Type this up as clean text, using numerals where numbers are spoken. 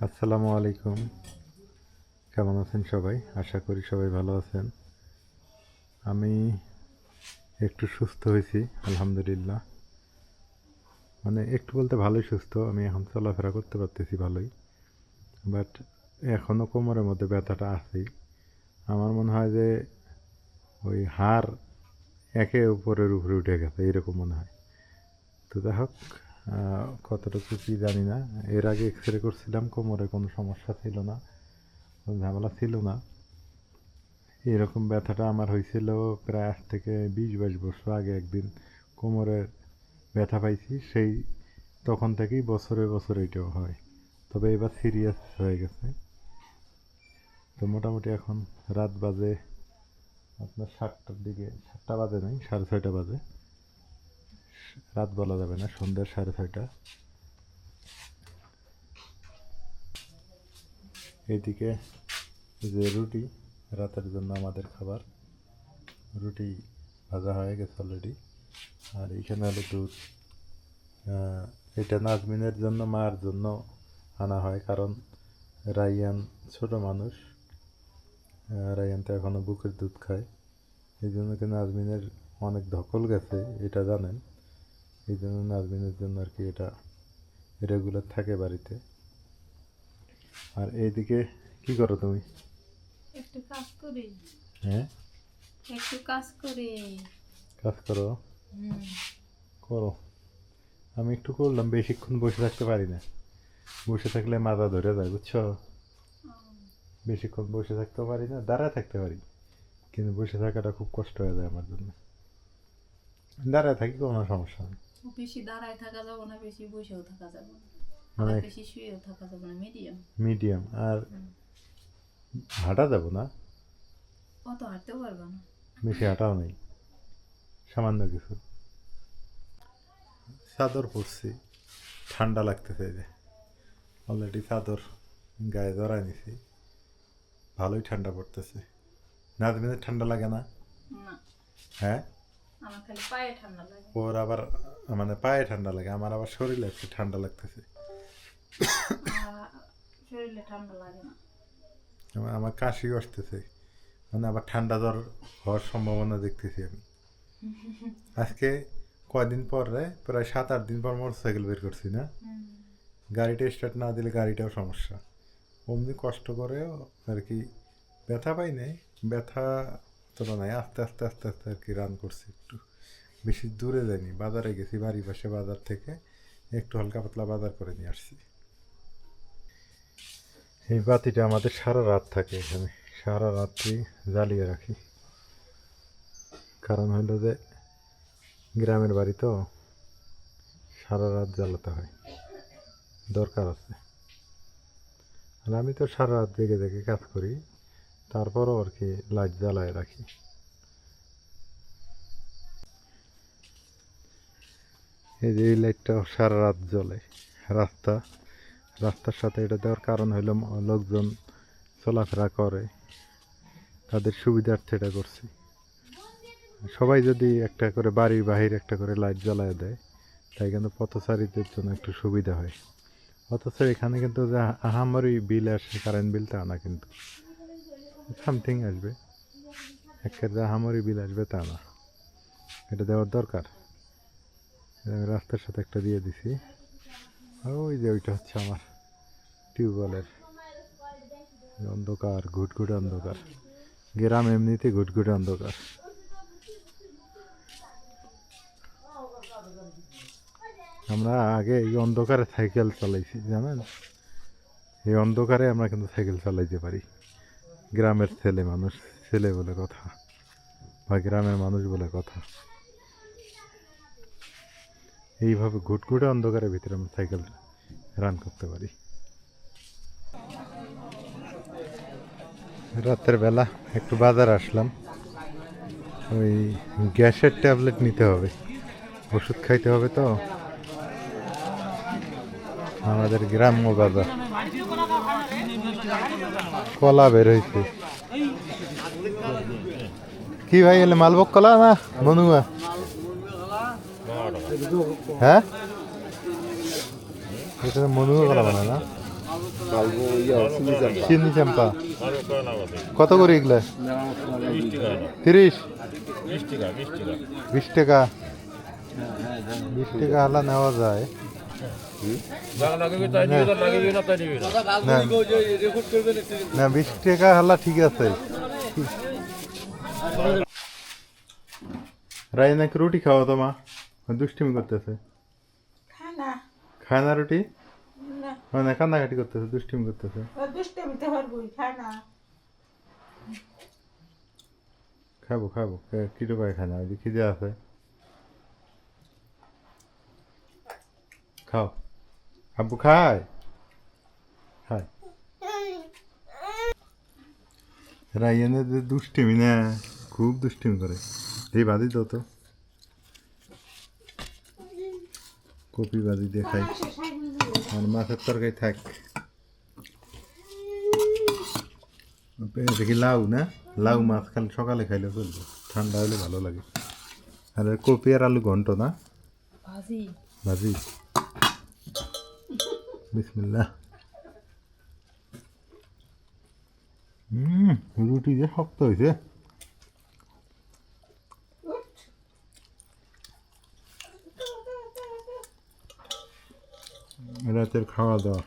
আসসালামু আলাইকুম। কেমন আছেন সবাই? আশা করি সবাই ভালো আছেন। আমি একটু সুস্থ হয়েছি, আলহামদুলিল্লাহ। মানে একটু বলতে ভালোই সুস্থ। আমি এখন চলাফেরা করতে পারতেছি ভালোই, বাট এখনও কোমরের মধ্যে ব্যথাটা আছেই। আমার মনে হয় যে ওই হাড় একে উপরের উপরে উঠে গেছে, এরকম মনে হয়। তো যাই হোক, কতটুকু কী জানি না। এর আগে এক্স রে করছিলাম, কোমরে কোনো সমস্যা ছিল না, কোনো ঝামেলা ছিল না। এরকম ব্যথাটা আমার হয়েছিল প্রায় আজ থেকে 20-22 বছর আগে। একদিন কোমরের ব্যথা পাইছি, সেই তখন থেকেই বছরে বছরে এটাও হয়। তবে এবার সিরিয়াস হয়ে গেছে। তো মোটামুটি এখন রাত বাজে আপনার 7টার দিকে, 7টা বাজে নাই, 6:30 বাজে। রাত বলা যাবে না, সন্ধ্যার 6:30। এইদিকে যে রুটি, রাতের জন্য আমাদের খাবার, রুটি ভাজা হয়ে গেছে অলরেডি। আর এইখানে হলো দুধ। এটা নাজমিনের জন্য, মার জন্য আনা হয়, কারণ রাইয়ান ছোট মানুষ। রাইয়ান তো এখনও বুকের দুধ খায়। এই জন্য কি নাজমিনের অনেক ধকল গেছে, এটা জানেন। এই জন্য নাজমিনের জন্য আর কি এটা রেগুলার থাকে বাড়িতে। আর এইদিকে কি করো তুমি? একটু কাজ করি। হ্যাঁ, একটু কাজ করি। কাজ করো? হুম। করো। আমি একটু করলাম, বেশিক্ষণ বসে থাকতে পারি না। বসে থাকলে মাথা ধরে যায়, বুঝছো? বেশিক্ষণ বসে থাকতেও পারি না, দাঁড়ায় থাকতে পারি, কিন্তু বসে থাকাটা খুব কষ্ট হয়ে যায় আমার জন্য। দাঁড়ায় থাকি, কোনো সমস্যা নেই। বেশি দাঁড়ায় থাকা যাবে না, বেশি বসেও থাকা যাবে না, মানে আবার বেশি শুয়েও থাকা যাবে না, মিডিয়াম। মিডিয়াম। আর হাঁটা যাবো না, অত হাঁটতেও পারবে না। বেশি হাঁটাও নেই, সামান্য কিছু। চাদর পরছি, ঠান্ডা লাগতেছে। যে অলরেডি চাদর গায়ে জড়ায় নিছি, ভালোই ঠান্ডা পড়তেছে। নাজমিনের ঠান্ডা লাগে না? না, হ্যাঁ, আমার খালি পায়ে ঠান্ডা লাগে। ওর আবার মানে পায়ে ঠান্ডা লাগে, আমার আবার শরীরে একটু ঠান্ডা লাগতেছে। আমার শরীরে ঠান্ডা লাগে না। আমার কাশিও আসতেছে, মানে আবার ঠান্ডা জ্বর হওয়ার সম্ভাবনা দেখতেছি আমি। আজকে কয়দিন পর রে, প্রায় 7-8 দিন পর মোটরসাইকেল বের করছি না। গাড়িটা স্টার্ট না দিলে গাড়িটাও সমস্যা। অমনি কষ্ট করেও আর কি ব্যথা পাই নাই, ব্যথা তোলা নাই, আস্তে আস্তে আস্তে আস্তে আর কি রান করছি। একটু বেশি দূরে যাইনি, বাজারে গেছি, বাড়ির পাশে বাজার থেকে একটু হালকা পাতলা বাজার করে নিয়ে আসছি। এই বাতিটা আমাদের সারা রাত থাকে এখানে, সারা রাত্রি জ্বালিয়ে রাখি। কারণ হলো যে গ্রামের বাড়ি তো, সারা রাত জ্বালাতে হয়, দরকার আছে। আর আমি তো সারা রাত জেগে জেগে কাজ করি, তারপরও আর কি লাইট জ্বালায় রাখি। এই যে এই লাইটটা সারা রাত জ্বলে। রাস্তার সাথে এটা দেওয়ার কারণ হলো লোকজন চলাফেরা করে, তাদের সুবিধার্থে এটা করছি। সবাই যদি একটা করে বাড়ির বাহির একটা করে লাইট জ্বালায় দেয়, তাই কিন্তু পথচারীদের জন্য একটু সুবিধা হয়। অথচ এখানে কিন্তু যে আহামরি বিল আসে, কারেন্ট বিল তা না, কিন্তু সামথিং আসবে, একের যে আহামরি বিল আসবে তা না। এটা দেওয়ার দরকার। আমি রাস্তার সাথে একটা দিয়ে দিছি। ওই যে ওইটা হচ্ছে আমার টিউবওয়েলের অন্ধকার, ঘুটঘুটে অন্ধকার। গ্রাম এমনিতে ঘুটঘুটে অন্ধকার। আমরা আগে এই অন্ধকারে সাইকেল চালাইছি, জানেন? এই অন্ধকারে আমরা কিন্তু সাইকেল চালাইতে পারি। গ্রামের ছেলে মানুষ, ছেলে বলে কথা, বা গ্রামের মানুষ বলে কথা। এইভাবে ঘুটঘুটে অন্ধকারের ভিতরে আমরা সাইকেল রান করতে পারি। রাতের বেলা একটু বাজার আসলাম, ওই গ্যাসের ট্যাবলেট নিতে হবে, ওষুধ খাইতে হবে তো। আমাদের গ্রাম্য বাজার, কলা বের হয়েছে। কি ভাই, এলে মালভোগ কলা না মনুয়া? হ্যাঁ, এটা মনুয়া কলা বানায় না? মালভোগ চিনি চাম্পা চিনি চাম্পা কত করে এগুলা 30 20 টাকা 20 টাকা হালা নেওয়া যায় না 20 টাকা হালা ঠিক আছে রাই নাকি রুটি খাওয়া তো মা দুষ্টিমি করতেছে খানা খায় না রুটি না মানে কান্নাকাটি করতেছে দুষ্টিমি করতেছে ও দুষ্টমিতে পারবই খানা খাবো খাবো কিটো পায় খায় না ওই যে খিদে আছে খাও আব্বু খায় খায় রাইয়ানের যে দুষ্টিমি না খুব দুষ্টিমি করে এই বাদি দাও তো কপি বাদি দিয়ে খাই আর মাছের তরকারি থাক দেখি লাউ না লাউ মাছ খালি সকালে খাইলে চলবে ঠান্ডা হলে ভালো লাগে আর কপি আর আলু ঘন্ট না ভাজি ভাজি বিসমিল্লাহ রুটি যে শক্ত হয়েছে রাতের খাওয়া দাওয়া